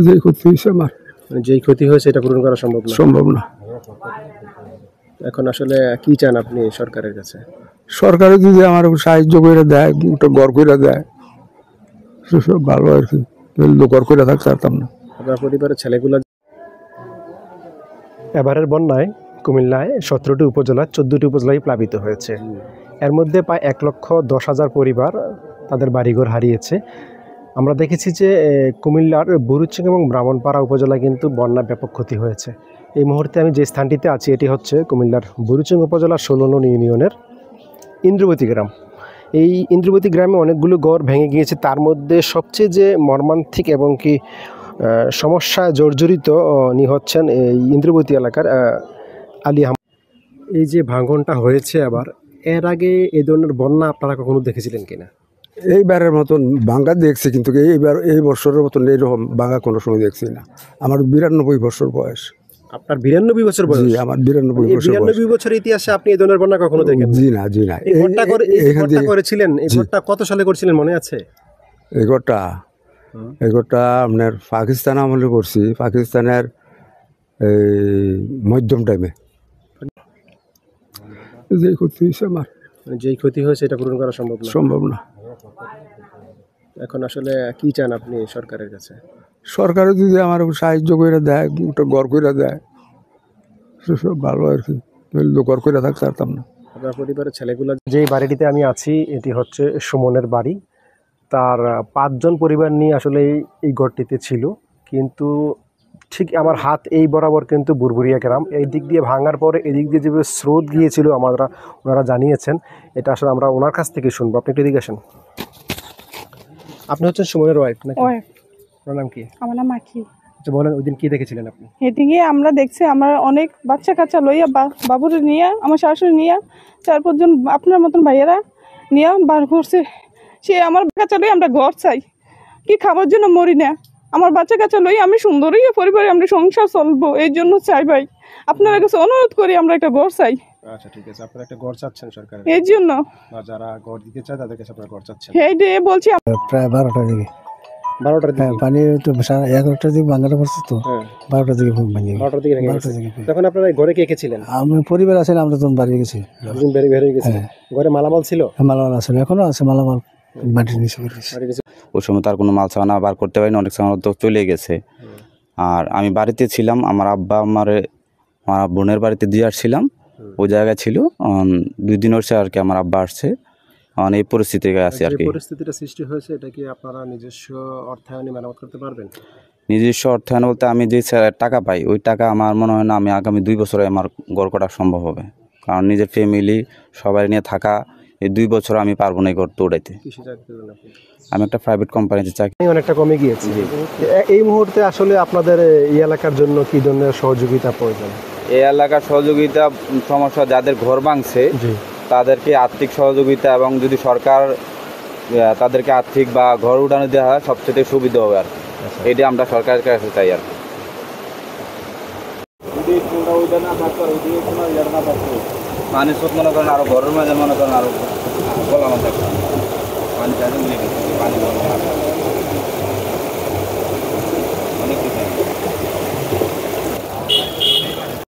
যে ক্ষতি হয়েছে আমার, যেই ক্ষতি হয়েছে এটা পূরণ করা সম্ভব না। এখন আসলে কি চান আপনি সরকারের কাছে? সরকারে যদি আমার সাহায্য করে দেয়, একটা ঘর করে দেয়, সেসব ভালো আর কি। ঘর করে থাকতে পারতাম না। আপনার পরিবারের ছেলেগুলো এবারের বন্যায় কুমিল্লায় 17টি উপজেলা 14টি উপজেলায় প্লাবিত হয়েছে। এর মধ্যে প্রায় 1,10,000 পরিবার তাদের বাড়িঘর হারিয়েছে। আমরা দেখেছি যে কুমিল্লার বুরুচিং এবং ব্রাহ্মণপাড়া উপজেলায় কিন্তু বন্যা ব্যাপক ক্ষতি হয়েছে। এই মুহূর্তে আমি যে স্থানটিতে আছি এটি হচ্ছে কুমিল্লার বুরুচিং উপজেলার 16 নং ইউনিয়নের ইন্দ্রবতী গ্রাম। এই ইন্দ্রবতী গ্রামে অনেকগুলো ঘর ভেঙে গিয়েছে। তার মধ্যে সবচেয়ে যে মর্মান্তিক এবং কি সমস্যায় জর্জরিত হচ্ছেন এই ইন্দ্রবতী এলাকার আলী আহমদ। এই যে ভাঙনটা হয়েছে আবার, এর আগে এই ধরনের বন্যা আপনারা কখনো দেখেছিলেন কিনা? এইবারের মতন ভাঙ্গা দেখছি, কিন্তু এই বছরের মতন এইরকম ভাঙ্গা কোনো সময় দেখছি না। আমার 92 বছর বয়স। আপনার 92 বছর বয়স? জি, আমার 92 বছর। 92 বছরের ইতিহাসে আপনি এই ধরনের বন্যা কখনো দেখেন? জি না। এই ঘরটা করেছিলেন, এই ঘরটা কত সালে করেছিলেন মনে আছে? এই ঘরটা আপনার পাকিস্তান আমলে করছি, পাকিস্তানের এই মধ্যম টাইমে। যে ক্ষতি হয়েছে আমার, যেই ক্ষতি হয়েছে এটা পূরণ করা সম্ভব না। এখন আসলে কি চান আপনি সরকারের কাছে? সরকারে যদি আমার সাহায্য করে দেয়, একটা ঘর করে দেয়, সেসব ভালো আর কি। ঘর করে থাকতে পারতাম না। আপনার পরিবারের ছেলেগুলো? যেই বাড়িটিতে আমি আছি এটি হচ্ছে সুমনের বাড়ি। তার 5 জন পরিবার নিয়ে আসলে এই ঘরটিতে ছিল, কিন্তু ঠিক আমার হাত এই বরাবর কিন্তু বুরবুরিয়া গ্রাম। এই দিক দিয়ে ভাঙার পরে এদিক দিয়ে যেভাবে স্রোত গিয়েছিল ওনারা জানিয়েছেন। এটা আসলে আমরা ওনার কাছ থেকে শুনবো। আপনি একটু এদিকে আসেন। আপনি হচ্ছেন সুমনের ওয়াইফ নাকি? ওর নাম কি? আমার নাম আখি। আচ্ছা বলেন, ওই দিন কি দেখেছিলেন আপনি? এদিকে আমরা দেখছি, আমরা অনেক বাচ্চা কাচ্চা লইয়া বাবুরে নিয়ে, আমার শাশুড়ি নিয়ে 4-5 জন আপনার মতন ভাইয়েরা নিয়ে বার করছে। সে আমার বাচ্চা লই আমরা ঘর চাই, কি খাবার জন্য মরি না। আমার বাচ্চা কাচ্চা লই আমি সুন্দরই পরিবারে আমরা সংসার চলবো, এই জন্য চাই ভাই আপনারা কাছে অনুরোধ করি আমরা একটা ঘর চাই। আচ্ছা ঠিক আছে, আপনারা একটা ঘর চাচ্ছেন সরকার, এই জন্য যারা ঘর দিতে চায় তাদের কাছে আপনারা ঘর চাচ্ছেন। এই যে বলছি প্রায় 12টার দিকে। 12টার দিকে? পানি তো 11টার দিকে বাংলাটা পড়ছে তো। 12টার দিকে ভেঙে 12টার দিকে ভেঙে গেছে। তখন আপনারা ঘরে কে কে ছিলেন? আমার পরিবার আছে, আমরা তখন বাড়ি গেছি। দুজন বেরিয়ে গেছে। ঘরে মালামাল ছিল? মালামাল আছে, এখনো আছে মালামাল মাটির নিচে। ওই সময় তার কোনো মাল ছানা বার করতে পারিনি, অনেক সময় তো চলে গেছে। আর আমি বাড়িতে ছিলাম, আমার আব্বা আমার বোনের বাড়িতে দিয়ে আসছিলাম, ওই জায়গায় ছিল 2 দিন হচ্ছে আর কি আমার আব্বা আসছে। এই পরিস্থিতিতে আছে আর কি। পরিস্থিতিটা সৃষ্টি হয়েছে, এটা কি আপনারা নিজস্ব অর্থায়নে মেরামত করতে পারবেন? নিজস্ব অর্থায়ন বলতে আমি যে টাকা পাই ওই টাকা আমার মনে হয় না আমি আগামী 2 বছরে আমার ঘর করা সম্ভব হবে, কারণ নিজের ফ্যামিলি সবাই নিয়ে থাকা এই 2 বছর আমি পারবো না এই ঘর উঠাইতে। আমি একটা প্রাইভেট কোম্পানিতে চাকরি। অনেকটা কমে গিয়েছে। এই মুহূর্তে আসলে আপনাদের এই এলাকার জন্য কি ধরনের সহযোগিতা প্রয়োজন? এই এলাকার সহযোগিতা সমস্যা, যাদের ঘর ভাঙছে তাদেরকে আর্থিক সহযোগিতা, এবং যদি সরকার তাদেরকে আর্থিক বা ঘর উঠানো দেওয়া হয় সবচেয়ে সুবিধা হবে আর কি। এটা আমরা সরকারের কাছে চাই আর কি। পানি স্রোত মনে করেন আরো ঘরের মাঝে মনে করেন আরো বলা পানি